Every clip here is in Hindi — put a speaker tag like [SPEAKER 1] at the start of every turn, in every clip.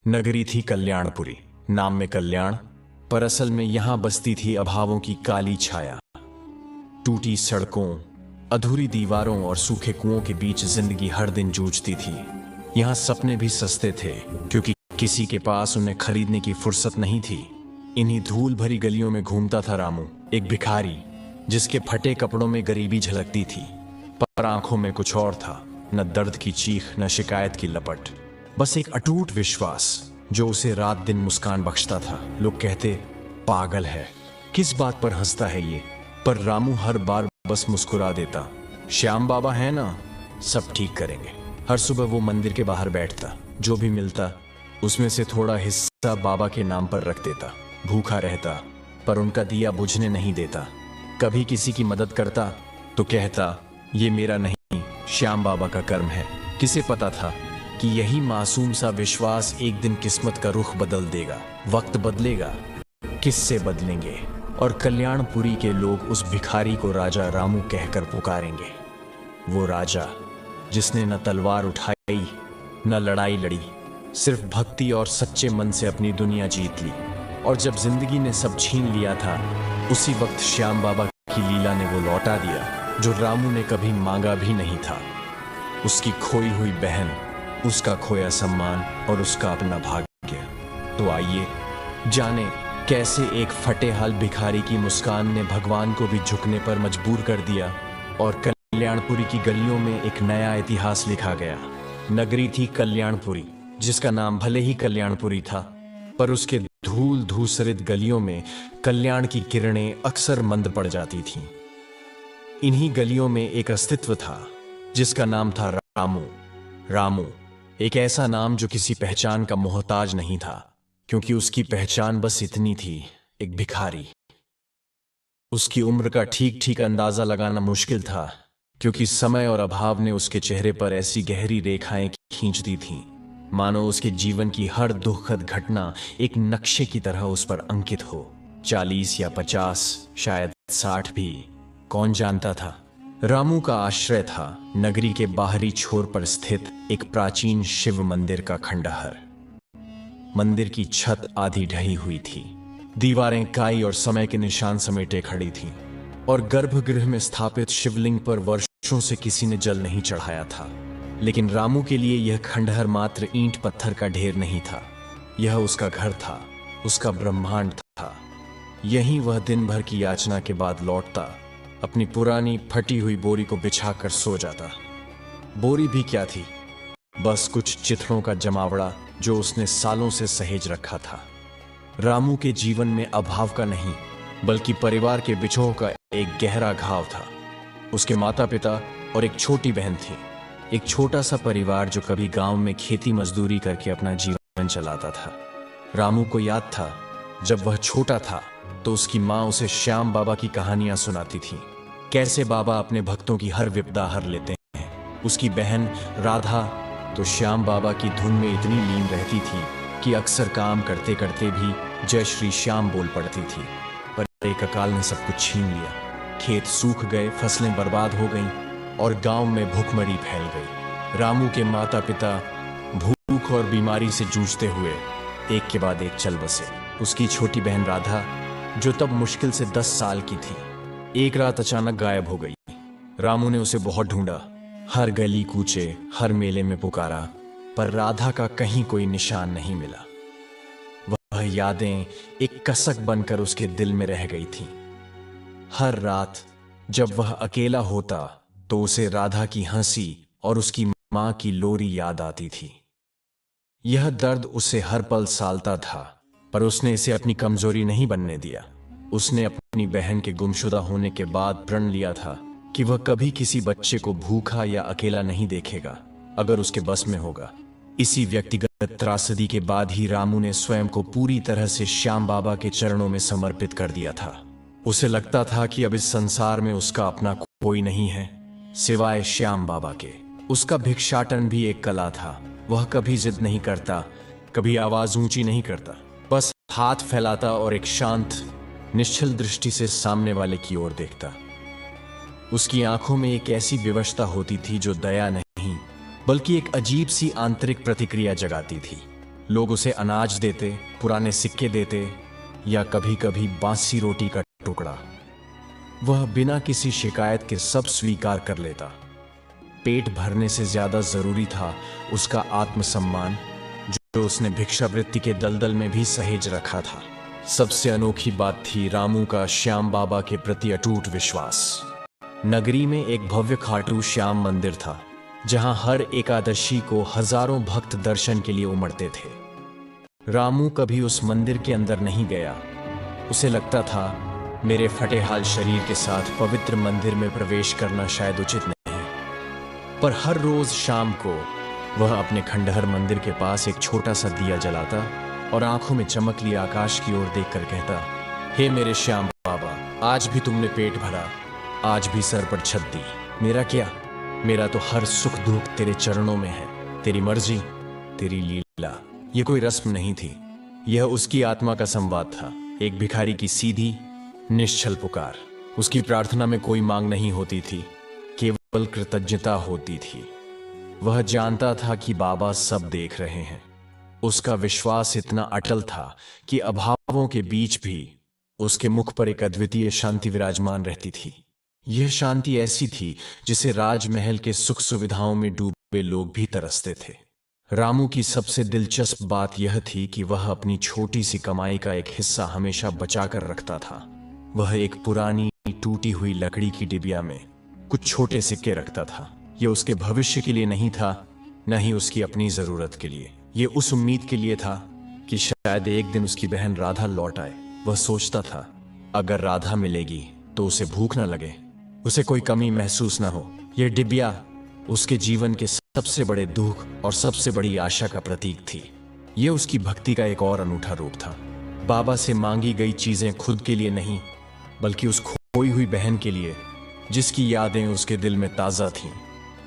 [SPEAKER 1] नगरी थी कल्याणपुरी। नाम में कल्याण, पर असल में यहां बसती थी अभावों की काली छाया। टूटी सड़कों, अधूरी दीवारों और सूखे कुओं के बीच जिंदगी हर दिन जूझती थी। यहां सपने भी सस्ते थे, क्योंकि किसी के पास उन्हें खरीदने की फुर्सत नहीं थी। इन्हीं धूल भरी गलियों में घूमता था रामू, एक भिखारी जिसके फटे कपड़ों में गरीबी झलकती थी, पर आंखों में कुछ और था। न दर्द की चीख, न शिकायत की लपट, बस एक अटूट विश्वास जो उसे रात दिन मुस्कान बख्शता था। लोग कहते, पागल है, किस बात पर हंसता है ये, पर रामू हर बार बस मुस्कुरा देता। श्याम बाबा है ना, सब ठीक करेंगे। हर सुबह वो मंदिर के बाहर बैठता, जो भी मिलता उसमें से थोड़ा हिस्सा बाबा के नाम पर रख देता। भूखा रहता, पर उनका दिया बुझने नहीं देता। कभी किसी की मदद करता तो कहता, ये मेरा नहीं, श्याम बाबा का कर्म है। किसे पता था कि यही मासूम सा विश्वास एक दिन किस्मत का रुख बदल देगा। वक्त बदलेगा, किससे बदलेंगे, और कल्याणपुरी के लोग उस भिखारी को राजा रामू कहकर पुकारेंगे। वो राजा जिसने न तलवार उठाई, न लड़ाई लड़ी, सिर्फ भक्ति और सच्चे मन से अपनी दुनिया जीत ली। और जब जिंदगी ने सब छीन लिया था, उसी वक्त श्याम बाबा की लीला ने वो लौटा दिया जो रामू ने कभी मांगा भी नहीं था। उसकी खोई हुई बहन, उसका खोया सम्मान और उसका अपना भाग्य। तो आइए जाने कैसे एक फटे हाल भिखारी की मुस्कान ने भगवान को भी झुकने पर मजबूर कर दिया, और कल्याणपुरी की गलियों में एक नया इतिहास लिखा गया। नगरी थी कल्याणपुरी, जिसका नाम भले ही कल्याणपुरी था, पर उसके धूल धूसरित गलियों में कल्याण की किरणें अक्सर मंद पड़ जाती थीं। इन्हीं गलियों में एक अस्तित्व था जिसका नाम था रामू। रामू, एक ऐसा नाम जो किसी पहचान का मोहताज नहीं था, क्योंकि उसकी पहचान बस इतनी थी, एक भिखारी। उसकी उम्र का ठीक ठीक अंदाजा लगाना मुश्किल था, क्योंकि समय और अभाव ने उसके चेहरे पर ऐसी गहरी रेखाएं खींच दी थीं, मानो उसके जीवन की हर दुखद घटना एक नक्शे की तरह उस पर अंकित हो। 40 या 50, शायद 60 भी, कौन जानता था। रामू का आश्रय था नगरी के बाहरी छोर पर स्थित एक प्राचीन शिव मंदिर का खंडहर। मंदिर की छत आधी ढही हुई थी, दीवारें काई और समय के निशान समेटे खड़ी थीं, और गर्भगृह में स्थापित शिवलिंग पर वर्षों से किसी ने जल नहीं चढ़ाया था। लेकिन रामू के लिए यह खंडहर मात्र ईंट पत्थर का ढेर नहीं था, यह उसका घर था, उसका ब्रह्मांड था। यहीं वह दिन भर की याचना के बाद लौटता, अपनी पुरानी फटी हुई बोरी को बिछाकर सो जाता। बोरी भी क्या थी, बस कुछ चित्रों का जमावड़ा जो उसने सालों से सहेज रखा था। रामू के जीवन में अभाव का नहीं, बल्कि परिवार के बिछोह का एक गहरा घाव था। उसके माता पिता और एक छोटी बहन थी। एक छोटा सा परिवार जो कभी गांव में खेती मजदूरी करके अपना जीवन चलाता था। रामू को याद था, जब वह छोटा था तो उसकी माँ उसे श्याम बाबा की कहानियां सुनाती थी, कैसे बाबा अपने भक्तों की हर विपदा हर लेते हैं। उसकी बहन राधा तो श्याम बाबा की धुन में इतनी लीन रहती थी कि अक्सर काम करते करते भी जय श्री श्याम बोल पड़ती थी। पर एक अकाल ने सब कुछ छीन लिया। खेत सूख गए, फसलें बर्बाद हो गईं, और गांव में भूखमरी फैल गई। रामू के माता पिता भूख और बीमारी से जूझते हुए एक के बाद एक चल बसे। उसकी छोटी बहन राधा, जो तब मुश्किल से 10 साल की थी, एक रात अचानक गायब हो गई। रामू ने उसे बहुत ढूंढा, हर गली कूचे, हर मेले में पुकारा, पर राधा का कहीं कोई निशान नहीं मिला। वह यादें एक कसक बनकर उसके दिल में रह गई थीं। हर रात जब वह अकेला होता तो उसे राधा की हंसी और उसकी मां की लोरी याद आती थी। यह दर्द उसे हर पल सालता था, पर उसने इसे अपनी कमजोरी नहीं बनने दिया। उसने अपनी बहन के गुमशुदा होने के बाद प्रण लिया था कि वह कभी किसी बच्चे को भूखा या अकेला नहीं देखेगा, अगर उसके बस में होगा। इसी व्यक्तिगत त्रासदी के बाद ही रामू ने स्वयं को पूरी तरह से श्याम बाबा के चरणों में समर्पित कर दिया था। उसे लगता था कि अब इस संसार में उसका अपना कोई नहीं है सिवाय श्याम बाबा के। उसका भिक्षाटन भी एक कला था। वह कभी जिद नहीं करता, कभी आवाज ऊंची नहीं करता, बस हाथ फैलाता और एक शांत निश्चल दृष्टि से सामने वाले की ओर देखता। उसकी आंखों में एक ऐसी विवशता होती थी जो दया नहीं, बल्कि एक अजीब सी आंतरिक प्रतिक्रिया जगाती थी। लोग उसे अनाज देते, पुराने सिक्के देते या कभी कभी बासी रोटी का टुकड़ा। वह बिना किसी शिकायत के सब स्वीकार कर लेता। पेट भरने से ज्यादा जरूरी था उसका आत्मसम्मान, जो उसने भिक्षावृत्ति के दलदल में भी सहेज रखा था। सबसे अनोखी बात थी रामू का श्याम बाबा के प्रति अटूट विश्वास। नगरी में एक भव्य खाटू श्याम मंदिर था, जहां हर एकादशी को हजारों भक्त दर्शन के लिए उमड़ते थे। रामू कभी उस मंदिर के अंदर नहीं गया। उसे लगता था मेरे फटे हाल शरीर के साथ पवित्र मंदिर में प्रवेश करना शायद उचित नहीं। पर हर रोज शाम को वह अपने खंडहर मंदिर के पास एक छोटा सा दिया जलाता और आंखों में चमक लिए आकाश की ओर देखकर कहता, हे मेरे श्याम बाबा, आज भी तुमने पेट भरा, आज भी सर पर छत दी। मेरा क्या, मेरा तो हर सुख दुख तेरे चरणों में है। तेरी मर्जी, तेरी लीला। यह कोई रस्म नहीं थी, यह उसकी आत्मा का संवाद था। एक भिखारी की सीधी निश्चल पुकार। उसकी प्रार्थना में कोई मांग नहीं होती थी, केवल कृतज्ञता होती थी। वह जानता था कि बाबा सब देख रहे हैं। उसका विश्वास इतना अटल था कि अभावों के बीच भी उसके मुख पर एक अद्वितीय शांति विराजमान रहती थी। यह शांति ऐसी थी जिसे राजमहल के सुख सुविधाओं में डूबे लोग भी तरसते थे। रामू की सबसे दिलचस्प बात यह थी कि वह अपनी छोटी सी कमाई का एक हिस्सा हमेशा बचाकर रखता था। वह एक पुरानी टूटी हुई लकड़ी की डिबिया में कुछ छोटे सिक्के रखता था। यह उसके भविष्य के लिए नहीं था, न ही उसकी अपनी जरूरत के लिए। यह उस उम्मीद के लिए था कि शायद एक दिन उसकी बहन राधा लौट आए। वह सोचता था, अगर राधा मिलेगी तो उसे भूख न लगे, उसे कोई कमी महसूस न हो। यह डिबिया उसके जीवन के सबसे बड़े दुख और सबसे बड़ी आशा का प्रतीक थी। यह उसकी भक्ति का एक और अनूठा रूप था। बाबा से मांगी गई चीजें खुद के लिए नहीं, बल्कि उस खोई हुई बहन के लिए, जिसकी यादें उसके दिल में ताजा थीं।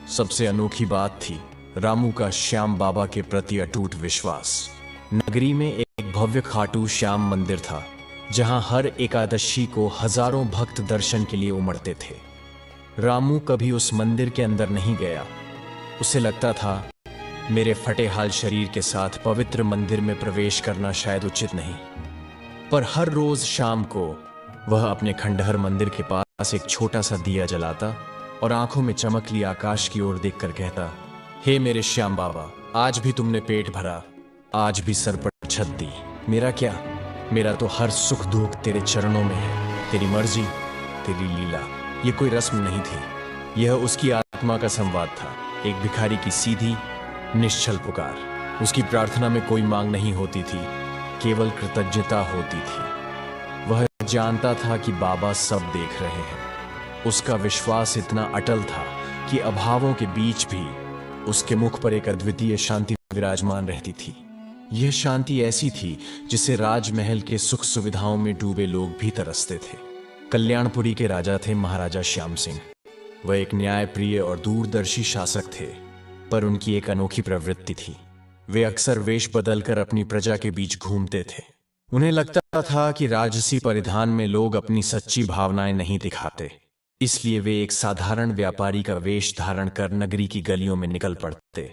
[SPEAKER 1] सबसे अनोखी बात थी रामू का श्याम बाबा के प्रति अटूट विश्वास। नगरी में एक भव्य खाटू श्याम मंदिर था, जहां हर एकादशी को हजारों भक्त दर्शन के लिए उमड़ते थे। रामू कभी उस मंदिर के अंदर नहीं गया। उसे लगता था मेरे फटे हाल शरीर के साथ पवित्र मंदिर में प्रवेश करना शायद उचित नहीं। पर हर रोज शाम को वह अपने खंडहर मंदिर के पास एक छोटा सा दिया जलाता और आंखों में चमक लिए आकाश की ओर देखकर कहता, हे मेरे श्याम बाबा, आज भी तुमने पेट भरा, आज भी सर पर छत दी। मेरा क्या, मेरा तो हर सुख दुख तेरे चरणों में है। तेरी मर्जी, तेरी लीला। यह कोई रस्म नहीं थी, यह उसकी आत्मा का संवाद था। एक भिखारी की सीधी निश्चल पुकार। उसकी प्रार्थना में कोई मांग नहीं होती थी, केवल कृतज्ञता होती थी। वह जानता था कि बाबा सब देख रहे हैं। उसका विश्वास इतना अटल था कि अभावों के बीच भी उसके मुख पर एक अद्वितीय शांति विराजमान रहती थी। यह शांति ऐसी थी जिसे राजमहल के सुख सुविधाओं में डूबे लोग भी तरसते थे। कल्याणपुरी के राजा थे महाराजा श्याम सिंह। वह एक न्यायप्रिय और दूरदर्शी शासक थे, पर उनकी एक अनोखी प्रवृत्ति थी। वे अक्सर वेश बदलकर अपनी प्रजा के बीच घूमते थे। उन्हें लगता था कि राजसी परिधान में लोग अपनी सच्ची भावनाएं नहीं दिखाते, इसलिए वे एक साधारण व्यापारी का वेश धारण कर नगरी की गलियों में निकल पड़ते।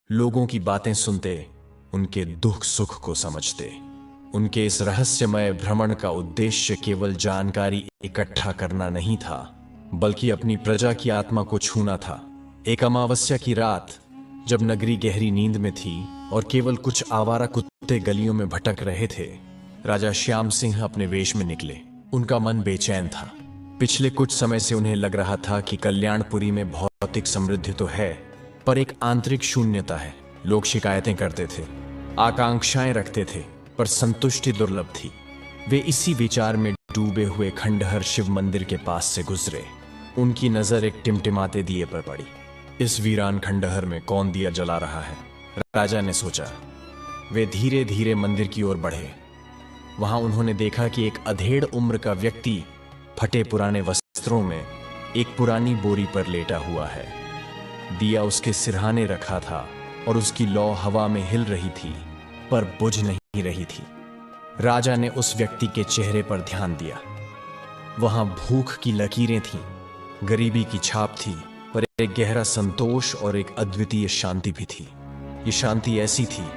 [SPEAKER 1] लोगों की बातें सुनते, उनके दुख सुख को समझते। उनके इस रहस्यमय भ्रमण का उद्देश्य केवल जानकारी इकट्ठा करना नहीं था, बल्कि अपनी प्रजा की आत्मा को छूना था। एक अमावस्या की रात, जब नगरी गहरी नींद में थी और केवल कुछ आवारा कुत्ते गलियों में भटक रहे थे, राजा श्याम सिंह अपने वेश में निकले। उनका मन बेचैन था। पिछले कुछ समय से उन्हें लग रहा था कि कल्याणपुरी में भौतिक समृद्धि तो है, पर एक आंतरिक शून्यता है। लोग शिकायतें करते थे, आकांक्षाएं रखते थे, पर संतुष्टि दुर्लभ थी। वे इसी विचार में डूबे हुए खंडहर शिव मंदिर के पास से गुजरे। उनकी नजर एक टिमटिमाते दिए पर पड़ी। इस वीरान खंडहर में कौन दिया जला रहा है, राजा ने सोचा। वे धीरे धीरे मंदिर की ओर बढ़े। वहां उन्होंने देखा कि एक अधेड़ उम्र का व्यक्ति फटे पुराने वस्त्रों में एक पुरानी बोरी पर लेटा हुआ है। दिया उसके सिरहाने रखा था और उसकी लौ हवा में हिल रही थी, पर बुझ नहीं रही थी। राजा ने उस व्यक्ति के चेहरे पर ध्यान दिया। वहां भूख की लकीरें थीं, गरीबी की छाप थी, पर एक गहरा संतोष और एक अद्वितीय शांति भी थी। ये शांति ऐसी थी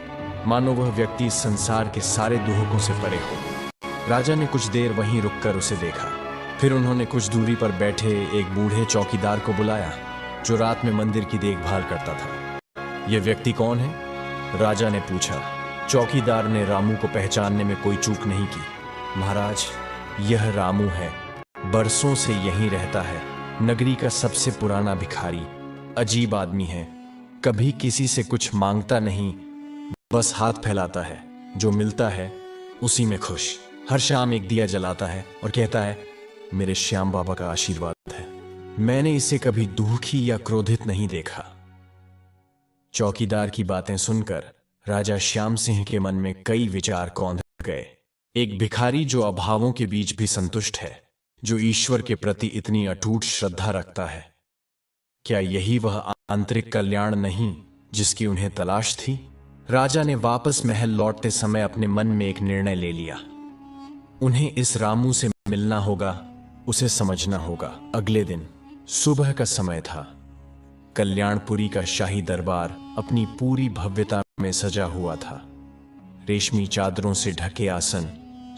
[SPEAKER 1] मानो वह व्यक्ति इस संसार के सारे दुखों से परे हो। राजा ने कुछ देर वहीं रुककर उसे देखा। फिर उन्होंने कुछ दूरी पर बैठे एक बूढ़े चौकीदार को बुलाया, जो रात में मंदिर की देखभाल करता था। यह व्यक्ति कौन है? राजा ने पूछा। चौकीदार ने रामू को पहचानने में कोई चूक नहीं की। महाराज, यह रामू है, बरसों से यहीं रहता है, नगरी का सबसे पुराना भिखारी। अजीब आदमी है, कभी किसी से कुछ मांगता नहीं, बस हाथ फैलाता है, जो मिलता है उसी में खुश। हर शाम एक दिया जलाता है और कहता है, मेरे श्याम बाबा का आशीर्वाद है। मैंने इसे कभी दुखी या क्रोधित नहीं देखा। चौकीदार की बातें सुनकर राजा श्याम सिंह के मन में कई विचार कौंध गए। एक भिखारी जो अभावों के बीच भी संतुष्ट है, जो ईश्वर के प्रति इतनी अटूट श्रद्धा रखता है, क्या यही वह आंतरिक कल्याण नहीं जिसकी उन्हें तलाश थी? राजा ने वापस महल लौटते समय अपने मन में एक निर्णय ले लिया। उन्हें इस रामू से मिलना होगा, उसे समझना होगा। अगले दिन सुबह का समय था। कल्याणपुरी का शाही दरबार अपनी पूरी भव्यता में सजा हुआ था। रेशमी चादरों से ढके आसन,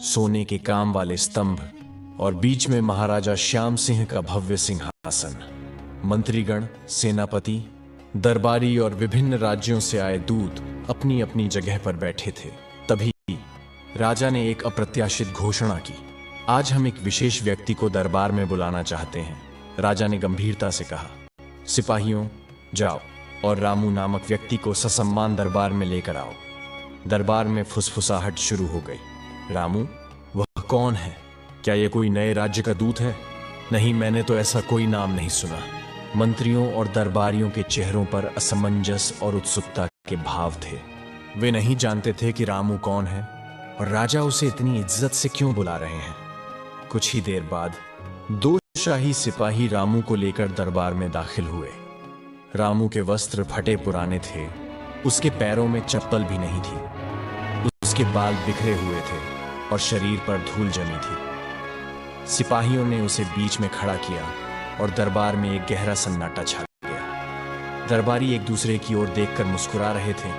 [SPEAKER 1] सोने के काम वाले स्तंभ और बीच में महाराजा श्याम सिंह का भव्य सिंहासन। मंत्रीगण, सेनापति, दरबारी और विभिन्न राज्यों से आए दूत अपनी अपनी जगह पर बैठे थे। तभी राजा ने एक अप्रत्याशित घोषणा की। आज हम एक विशेष व्यक्ति को दरबार में बुलाना चाहते हैं। राजा ने गंभीरता से कहा, सिपाहियों, जाओ और रामू नामक व्यक्ति को ससम्मान दरबार में लेकर आओ। दरबार में फुसफुसाहट शुरू हो गई। रामू? वह कौन है? क्या यह कोई नए राज्य का दूत है? नहीं, मैंने तो ऐसा कोई नाम नहीं सुना। मंत्रियों और दरबारियों के चेहरों पर असमंजस और उत्सुकता के भाव थे। वे नहीं जानते थे कि रामू कौन है और राजा उसे इतनी इज्जत से क्यों बुला रहे हैं। कुछ ही देर बाद 2 शाही सिपाही रामू को लेकर दरबार में दाखिल हुए। रामू के वस्त्र फटे पुराने थे, उसके पैरों में चप्पल भी नहीं थी, उसके बाल बिखरे हुए थे और शरीर पर धूल जमी थी। सिपाहियों ने उसे बीच में खड़ा किया और दरबार में एक गहरा सन्नाटा छा गया। दरबारी एक दूसरे की ओर देखकर मुस्कुरा रहे थे,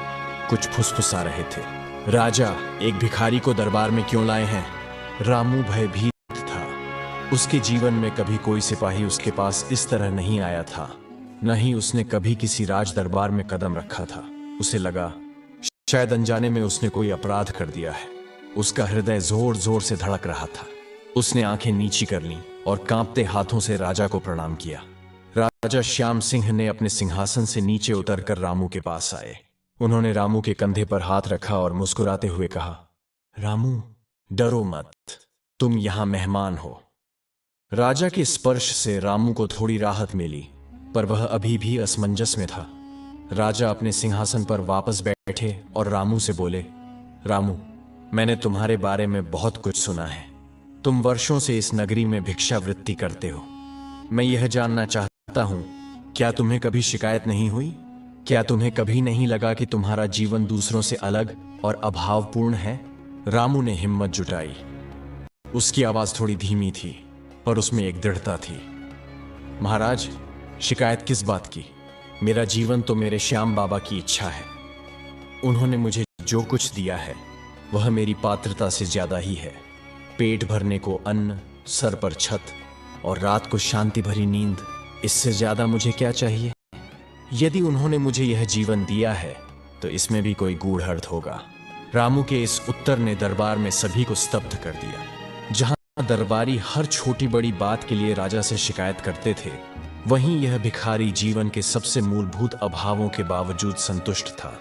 [SPEAKER 1] कुछ फुसफुसा रहे थे। राजा, एक भिखारी को दरबार में क्यों लाए हैं? रामू भयभीत था। उसके जीवन में कभी कोई सिपाही उसके पास इस तरह नहीं आया था, न ही उसने कभी किसी राज दरबार में कदम रखा था। उसे लगा शायद अनजाने में उसने कोई अपराध कर दिया है। उसका हृदय जोर जोर से धड़क रहा था। उसने आंखें नीची कर लीं और कांपते हाथों से राजा को प्रणाम किया। राजा श्याम सिंह ने अपने सिंहासन से नीचे उतरकर रामू के पास आए। उन्होंने रामू के कंधे पर हाथ रखा और मुस्कुराते हुए कहा, रामू, डरो मत, तुम यहां मेहमान हो। राजा के स्पर्श से रामू को थोड़ी राहत मिली, पर वह अभी भी असमंजस में था। राजा अपने सिंहासन पर वापस बैठे और रामू से बोले, रामू, मैंने तुम्हारे बारे में बहुत कुछ सुना है। तुम वर्षों से इस नगरी में भिक्षावृत्ति करते हो। मैं यह जानना चाहता हूं, क्या तुम्हें कभी शिकायत नहीं हुई? क्या तुम्हें कभी नहीं लगा कि तुम्हारा जीवन दूसरों से अलग और अभावपूर्ण है? रामू ने हिम्मत जुटाई। उसकी आवाज थोड़ी धीमी थी, पर उसमें एक दृढ़ता थी। महाराज, शिकायत किस बात की? मेरा जीवन तो मेरे श्याम बाबा की इच्छा है। उन्होंने मुझे जो कुछ दिया है वह मेरी पात्रता से ज्यादा ही है। पेट भरने को अन्न, सर पर छत और रात को शांति भरी नींद, इससे ज्यादा मुझे क्या चाहिए? यदि उन्होंने मुझे यह जीवन दिया है तो इसमें भी कोई गूढ़ अर्थ होगा। रामू के इस उत्तर ने दरबार में सभी को स्तब्ध कर दिया। जहां दरबारी हर छोटी बड़ी बात के लिए राजा से शिकायत करते थे, वहीं यह भिखारी जीवन के सबसे मूलभूत अभावों के बावजूद संतुष्ट था।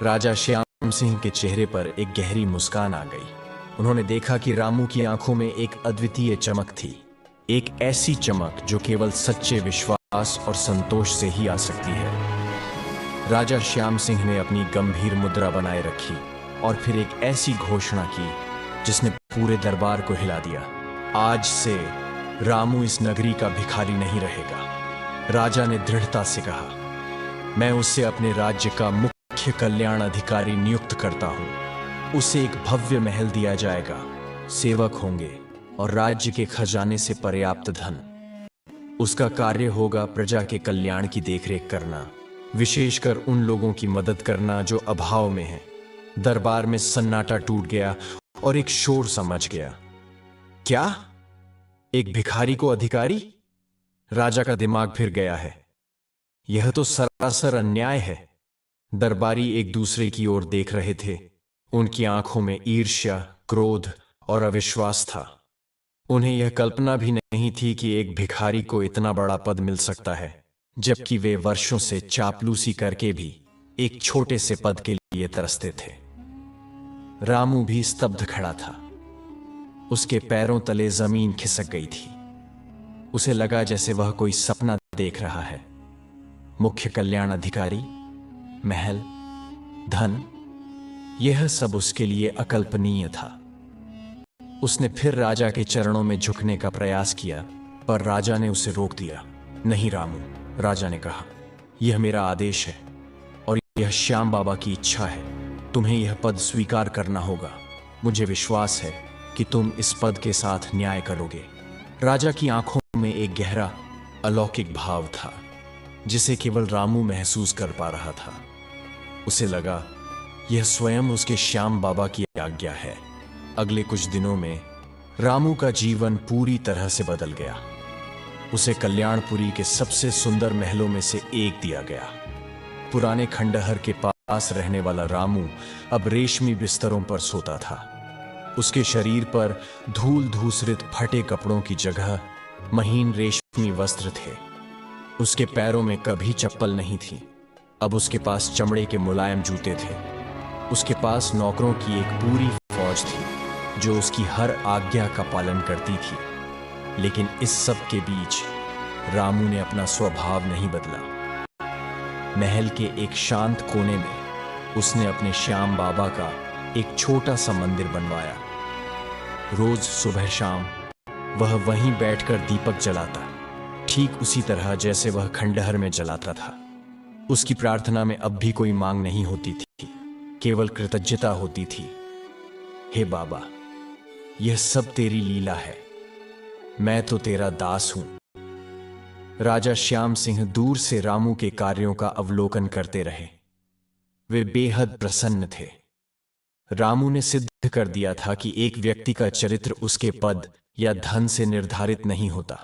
[SPEAKER 1] राजा श्याम सिंह के चेहरे पर एक गहरी मुस्कान आ गई। उन्होंने देखा कि रामू की आंखों में एक अद्वितीय चमक थी, एक ऐसी चमक जो केवल सच्चे विश्वास और संतोष से ही आ सकती है। राजा श्याम सिंह ने अपनी गंभीर मुद्रा बनाए रखी और फिर एक ऐसी घोषणा की जिसने पूरे दरबार को हिला दिया। आज से रामू इस नगरी का भिखारी नहीं रहेगा। राजा ने दृढ़ता से कहा, मैं उसे अपने राज्य का मुख्य कल्याण अधिकारी नियुक्त करता हूं। उसे एक भव्य महल दिया जाएगा, सेवक होंगे और राज्य के खजाने से पर्याप्त धन। उसका कार्य होगा प्रजा के कल्याण की देखरेख करना, विशेषकर उन लोगों की मदद करना जो अभाव में हैं। दरबार में सन्नाटा टूट गया और एक शोर सा मच गया। क्या? एक भिखारी को अधिकारी? राजा का दिमाग फिर गया है। यह तो सरासर अन्याय है। दरबारी एक दूसरे की ओर देख रहे थे। उनकी आंखों में ईर्ष्या, क्रोध और अविश्वास था। उन्हें यह कल्पना भी नहीं थी कि एक भिखारी को इतना बड़ा पद मिल सकता है, जबकि वे वर्षों से चापलूसी करके भी एक छोटे से पद के लिए तरसते थे। रामू भी स्तब्ध खड़ा था। उसके पैरों तले जमीन खिसक गई थी। उसे लगा जैसे वह कोई सपना देख रहा है। मुख्य कल्याण अधिकारी, महल, धन, यह सब उसके लिए अकल्पनीय था। उसने फिर राजा के चरणों में झुकने का प्रयास किया, पर राजा ने उसे रोक दिया। नहीं रामू, राजा ने कहा, यह मेरा आदेश है और यह श्याम बाबा की इच्छा है। तुम्हें यह पद स्वीकार करना होगा। मुझे विश्वास है कि तुम इस पद के साथ न्याय करोगे। राजा की आंखों में एक गहरा, अलौकिक भाव था, जिसे केवल रामू महसूस कर पा रहा था। उसे लगा यह स्वयं उसके श्याम बाबा की आज्ञा है। अगले कुछ दिनों में रामू का जीवन पूरी तरह से बदल गया। उसे कल्याणपुरी के सबसे सुंदर महलों में से एक दिया गया। पुराने खंडहर के पास रहने वाला रामू अब रेशमी बिस्तरों पर सोता था। उसके शरीर पर धूल धूसरित फटे कपड़ों की जगह महीन रेशमी वस्त्र थे। उसके पैरों में कभी चप्पल नहीं थी। अब उसके पास चमड़े के मुलायम जूते थे। उसके पास नौकरों की एक पूरी फौज थी जो उसकी हर आज्ञा का पालन करती थी। लेकिन इस सब के बीच रामू ने अपना स्वभाव नहीं बदला। महल के एक शांत कोने में उसने अपने श्याम बाबा का एक छोटा सा मंदिर बनवाया। रोज सुबह शाम वह वहीं बैठकर दीपक जलाता, ठीक उसी तरह जैसे वह खंडहर में जलाता था। उसकी प्रार्थना में अब भी कोई मांग नहीं होती थी, केवल कृतज्ञता होती थी। हे बाबा, यह सब तेरी लीला है। मैं तो तेरा दास हूं। राजा श्याम सिंह दूर से रामू के कार्यों का अवलोकन करते रहे। वे बेहद प्रसन्न थे। रामू ने सिद्ध कर दिया था कि एक व्यक्ति का चरित्र उसके पद या धन से निर्धारित नहीं होता,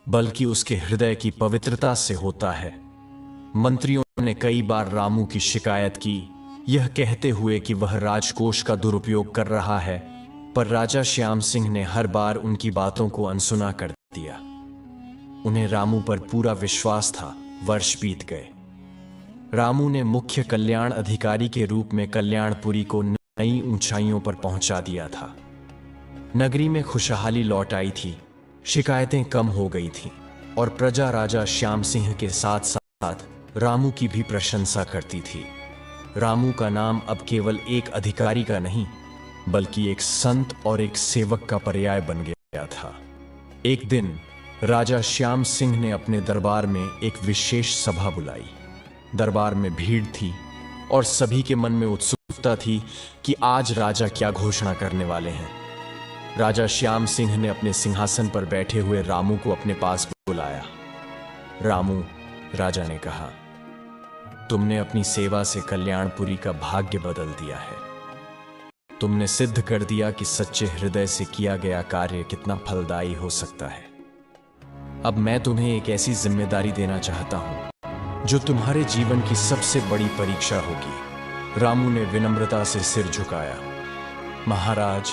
[SPEAKER 1] बल्कि उसके हृदय की पवित्रता से होता है। मंत्रियों ने कई बार रामू की शिकायत की, यह कहते हुए कि वह राजकोष का दुरुपयोग कर रहा है, पर राजा श्याम सिंह ने हर बार उनकी बातों को अनसुना कर दिया। उन्हें रामू पर पूरा विश्वास था। वर्ष बीत गए। रामू ने मुख्य कल्याण अधिकारी के रूप में कल्याणपुरी को नई ऊंचाइयों पर पहुंचा दिया था। नगरी में खुशहाली लौट आई थी, शिकायतें कम हो गई थीं और प्रजा राजा श्याम सिंह के साथ साथ रामू की भी प्रशंसा करती थी। रामू का नाम अब केवल एक अधिकारी का नहीं, बल्कि एक संत और एक सेवक का पर्याय बन गया था। एक दिन राजा श्याम सिंह ने अपने दरबार में एक विशेष सभा बुलाई। दरबार में भीड़ थी और सभी के मन में उत्सुकता थी कि आज राजा क्या घोषणा करने वाले हैं। राजा श्याम सिंह ने अपने सिंहासन पर बैठे हुए रामू को अपने पास बुलाया। रामू, राजा ने कहा, तुमने अपनी सेवा से कल्याणपुरी का भाग्य बदल दिया है। तुमने सिद्ध कर दिया कि सच्चे हृदय से किया गया कार्य कितना फलदायी हो सकता है। अब मैं तुम्हें एक ऐसी जिम्मेदारी देना चाहता हूं जो तुम्हारे जीवन की सबसे बड़ी परीक्षा होगी। रामू ने विनम्रता से सिर झुकाया। महाराज,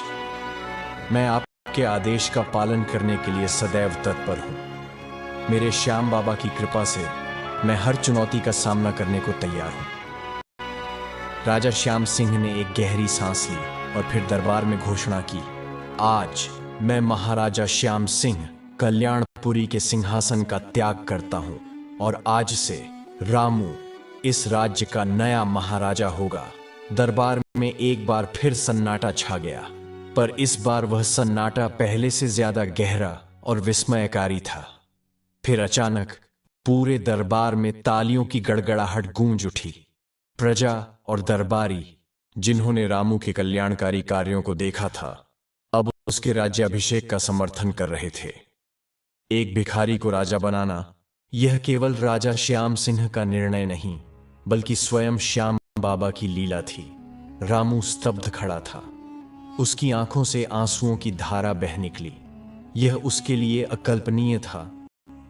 [SPEAKER 1] मैं आपके आदेश का पालन करने के लिए सदैव तत्पर हूं। मेरे श्याम बाबा की कृपा से मैं हर चुनौती का सामना करने को तैयार हूं। राजा श्याम सिंह ने एक गहरी सांस ली और फिर दरबार में घोषणा की, आज मैं महाराजा श्याम सिंह कल्याणपुरी के सिंहासन का त्याग करता हूं और आज से रामू इस राज्य का नया महाराजा होगा। दरबार में एक बार फिर सन्नाटा छा गया, पर इस बार वह सन्नाटा पहले से ज्यादा गहरा और विस्मयकारी था। फिर अचानक पूरे दरबार में तालियों की गड़गड़ाहट गूंज उठी। प्रजा और दरबारी, जिन्होंने रामू के कल्याणकारी कार्यों को देखा था, अब उसके राज्याभिषेक का समर्थन कर रहे थे। एक भिखारी को राजा बनाना यह केवल राजा श्याम सिंह का निर्णय नहीं, बल्कि स्वयं श्याम बाबा की लीला थी। रामू स्तब्ध खड़ा था। उसकी आंखों से आंसुओं की धारा बह निकली। यह उसके लिए अकल्पनीय था,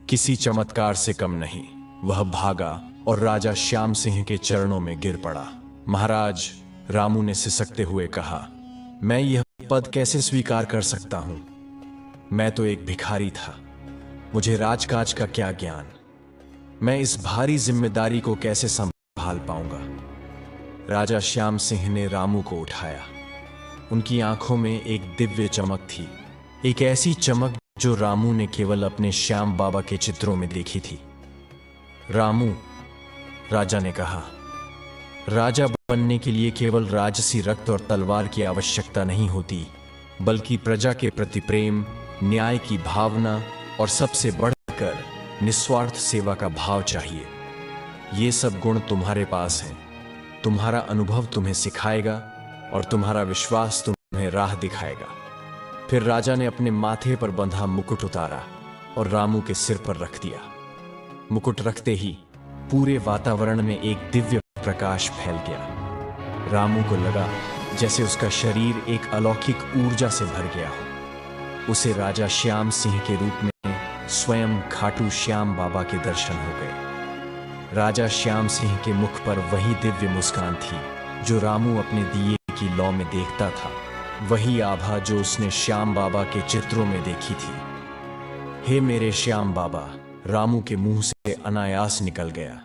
[SPEAKER 1] किसी चमत्कार से कम नहीं। वह भागा और राजा श्याम सिंह के चरणों में गिर पड़ा। महाराज, रामू ने सिसकते हुए कहा, मैं यह पद कैसे स्वीकार कर सकता हूं? मैं तो एक भिखारी था, मुझे राजकाज का क्या ज्ञान। मैं इस भारी जिम्मेदारी को कैसे संभाल पाऊंगा? राजा श्याम सिंह ने रामू को उठाया। उनकी आंखों में एक दिव्य चमक थी, एक ऐसी चमक जो रामू ने केवल अपने श्याम बाबा के चित्रों में देखी थी। रामू, राजा ने कहा, राजा बनने के लिए केवल राजसी रक्त और तलवार की आवश्यकता नहीं होती, बल्कि प्रजा के प्रति प्रेम, न्याय की भावना और सबसे बढ़कर निस्वार्थ सेवा का भाव चाहिए। ये सब गुण तुम्हारे पास हैं। तुम्हारा अनुभव तुम्हें सिखाएगा और तुम्हारा विश्वास तुम्हें राह दिखाएगा। फिर राजा ने अपने माथे पर बंधा मुकुट उतारा और रामू के सिर पर रख दिया। मुकुट रखते ही पूरे वातावरण में एक दिव्य प्रकाश फैल गया। रामू को लगा जैसे उसका शरीर एक अलौकिक ऊर्जा से भर गया हो। उसे राजा श्याम सिंह के रूप में स्वयं खाटू श्याम बाबा के दर्शन हो गए। राजा श्याम सिंह के मुख पर वही दिव्य मुस्कान थी जो रामू अपने दिए की लौ में देखता था, वही आभा जो उसने श्याम बाबा के चित्रों में देखी थी। हे मेरे श्याम बाबा, रामू के मुंह से अनायास निकल गया।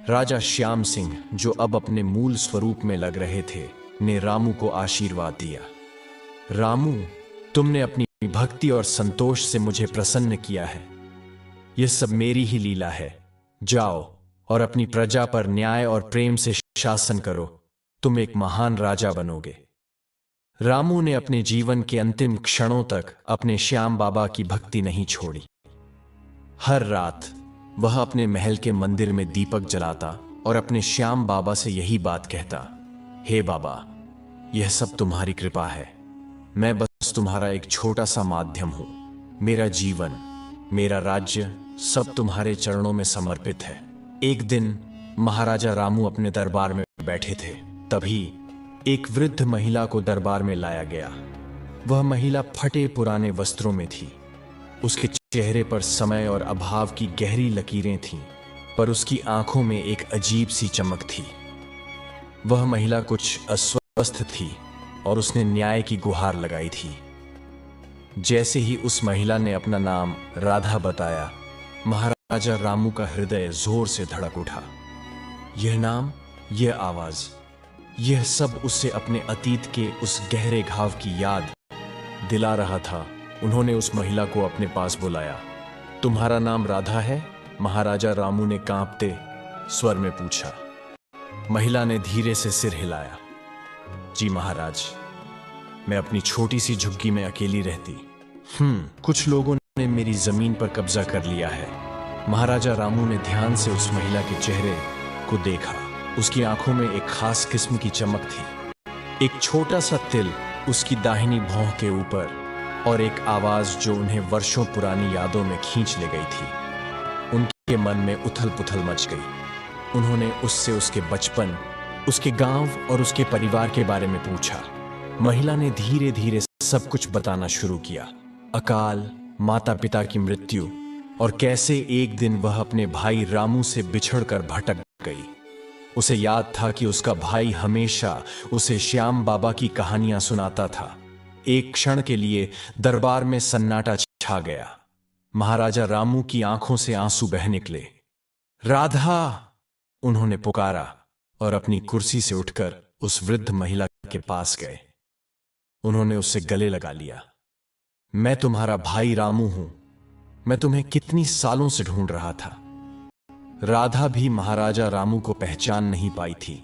[SPEAKER 1] राजा श्याम सिंह, जो अब अपने मूल स्वरूप में लग रहे थे, ने रामू को आशीर्वाद दिया। रामू, तुमने अपनी भक्ति और संतोष से मुझे प्रसन्न किया है। यह सब मेरी ही लीला है। जाओ और अपनी प्रजा पर न्याय और प्रेम से शासन करो। तुम एक महान राजा बनोगे। रामू ने अपने जीवन के अंतिम क्षणों तक अपने श्याम बाबा की भक्ति नहीं छोड़ी। हर रात वह अपने महल के मंदिर में दीपक जलाता और अपने श्याम बाबा से यही बात कहता, हे बाबा, यह सब तुम्हारी कृपा है। मैं बस तुम्हारा एक छोटा सा माध्यम हूं। मेरा जीवन, मेरा राज्य सब तुम्हारे चरणों में समर्पित है। एक दिन महाराजा रामू अपने दरबार में बैठे थे। तभी एक वृद्ध महिला को दरबार में लाया गया। वह महिला फटे पुराने वस्त्रों में थी। उसके चेहरे पर समय और अभाव की गहरी लकीरें थीं, पर उसकी आंखों में एक अजीब सी चमक थी। वह महिला कुछ अस्वस्थ थी और उसने न्याय की गुहार लगाई थी। जैसे ही उस महिला ने अपना नाम राधा बताया, महाराजा रामू का हृदय जोर से धड़क उठा। यह नाम, यह आवाज, यह सब उससे अपने अतीत के उस गहरे घाव की याद दिला रहा था। उन्होंने उस महिला को अपने पास बुलाया। तुम्हारा नाम राधा है? महाराजा रामू ने कांपते स्वर में पूछा। महिला ने धीरे से सिर हिलाया। जी महाराज, मैं अपनी छोटी सी झुग्गी में अकेली रहती। कुछ लोगों ने मेरी जमीन पर कब्जा कर लिया है। महाराजा रामू ने ध्यान से उस महिला के चेहरे को देखा। उसकी आंखों में एक खास किस्म की चमक थी। एक छोटा सा तिल उसकी दाहिनी भौं के ऊपर और एक आवाज जो उन्हें वर्षों पुरानी यादों में खींच ले गई थी। उनके मन में उथल पुथल मच गई। उन्होंने उससे उसके बचपन, उसके गांव और उसके परिवार के बारे में पूछा। महिला ने धीरे धीरे सब कुछ बताना शुरू किया। अकाल, माता पिता की मृत्यु और कैसे एक दिन वह अपने भाई रामू से बिछड़कर भटक गई। उसे याद था कि उसका भाई हमेशा उसे श्याम बाबा की कहानियां सुनाता था। एक क्षण के लिए दरबार में सन्नाटा छा गया। महाराजा रामू की आंखों से आंसू बह निकले। राधा, उन्होंने पुकारा और अपनी कुर्सी से उठकर उस वृद्ध महिला के पास गए। उन्होंने उससे गले लगा लिया। मैं तुम्हारा भाई रामू हूं। मैं तुम्हें कितनी सालों से ढूंढ रहा था। राधा भी महाराजा रामू को पहचान नहीं पाई थी,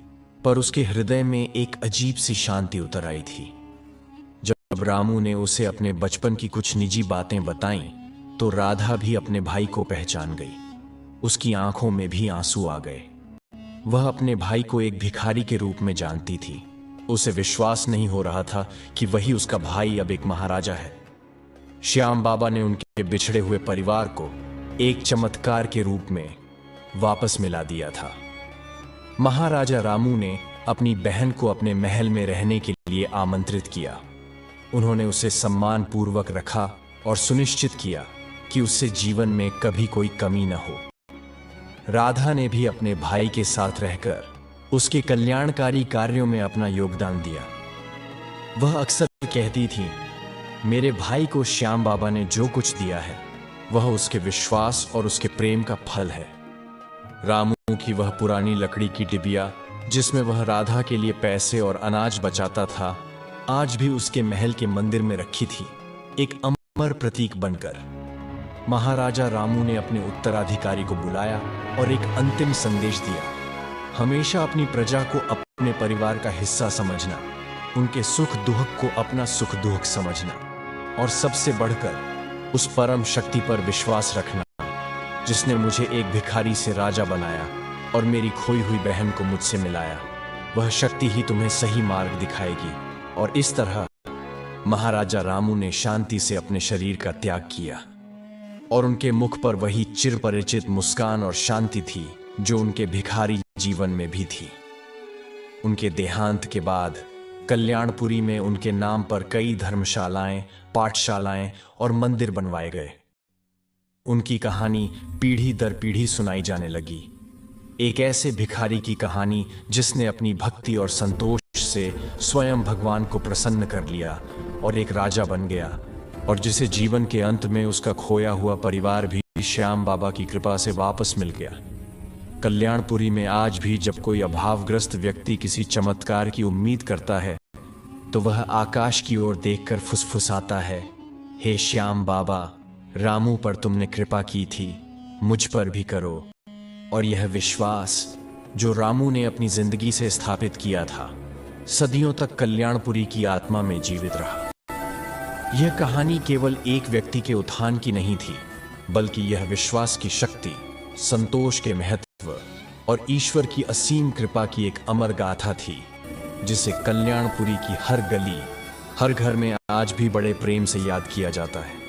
[SPEAKER 1] पर उसके हृदय में एक अजीब सी शांति उतर आई थी। जब रामू ने उसे अपने बचपन की कुछ निजी बातें बताईं, तो राधा भी अपने भाई को पहचान गई। उसकी आंखों में भी आंसू आ गए। वह अपने भाई को एक भिखारी के रूप में जानती थी। उसे विश्वास नहीं हो रहा था कि वही उसका भाई अब एक महाराजा है। श्याम बाबा ने उनके बिछड़े हुए परिवार को एक चमत्कार के रूप में वापस मिला दिया था। महाराजा रामू ने अपनी बहन को अपने महल में रहने के लिए आमंत्रित किया। उन्होंने उसे सम्मान पूर्वक रखा और सुनिश्चित किया कि उससे जीवन में कभी कोई कमी न हो। राधा ने भी अपने भाई के साथ रहकर उसके कल्याणकारी कार्यों में अपना योगदान दिया। वह अक्सर कहती थी, मेरे भाई को श्याम बाबा ने जो कुछ दिया है वह उसके विश्वास और उसके प्रेम का फल है। रामू की वह पुरानी लकड़ी की डिबिया जिसमें वह राधा के लिए पैसे और अनाज बचाता था, आज भी उसके महल के मंदिर में रखी थी, एक अमर प्रतीक बनकर। महाराजा रामू ने अपने उत्तराधिकारी को बुलाया और एक अंतिम संदेश दिया, हमेशा अपनी प्रजा को अपने परिवार का हिस्सा समझना, उनके सुख दुख को अपना सुख दुख समझना और सबसे बढ़कर उस परम शक्ति पर विश्वास रखना जिसने मुझे एक भिखारी से राजा बनाया और मेरी खोई हुई बहन को मुझसे मिलाया। वह शक्ति ही तुम्हें सही मार्ग दिखाएगी। और इस तरह महाराजा रामू ने शांति से अपने शरीर का त्याग किया और उनके मुख पर वही चिरपरिचित मुस्कान और शांति थी जो उनके भिखारी जीवन में भी थी। उनके देहांत के बाद कल्याणपुरी में उनके नाम पर कई धर्मशालाएं, पाठशालाएं और मंदिर बनवाए गए। उनकी कहानी पीढ़ी दर पीढ़ी सुनाई जाने लगी। एक ऐसे भिखारी की कहानी जिसने अपनी भक्ति और संतोष से स्वयं भगवान को प्रसन्न कर लिया और एक राजा बन गया, और जिसे जीवन के अंत में उसका खोया हुआ परिवार भी श्याम बाबा की कृपा से वापस मिल गया। कल्याणपुरी में आज भी जब कोई अभावग्रस्त व्यक्ति किसी चमत्कार की उम्मीद करता है तो वह आकाश की ओर देखकर फुसफुसाता है, हे श्याम बाबा, रामू पर तुमने कृपा की थी, मुझ पर भी करो। और यह विश्वास जो रामू ने अपनी जिंदगी से स्थापित किया था, सदियों तक कल्याणपुरी की आत्मा में जीवित रहा। यह कहानी केवल एक व्यक्ति के उत्थान की नहीं थी, बल्कि यह विश्वास की शक्ति, संतोष के महत्व और ईश्वर की असीम कृपा की एक अमर गाथा थी, जिसे कल्याणपुरी की हर गली, हर घर में आज भी बड़े प्रेम से याद किया जाता है।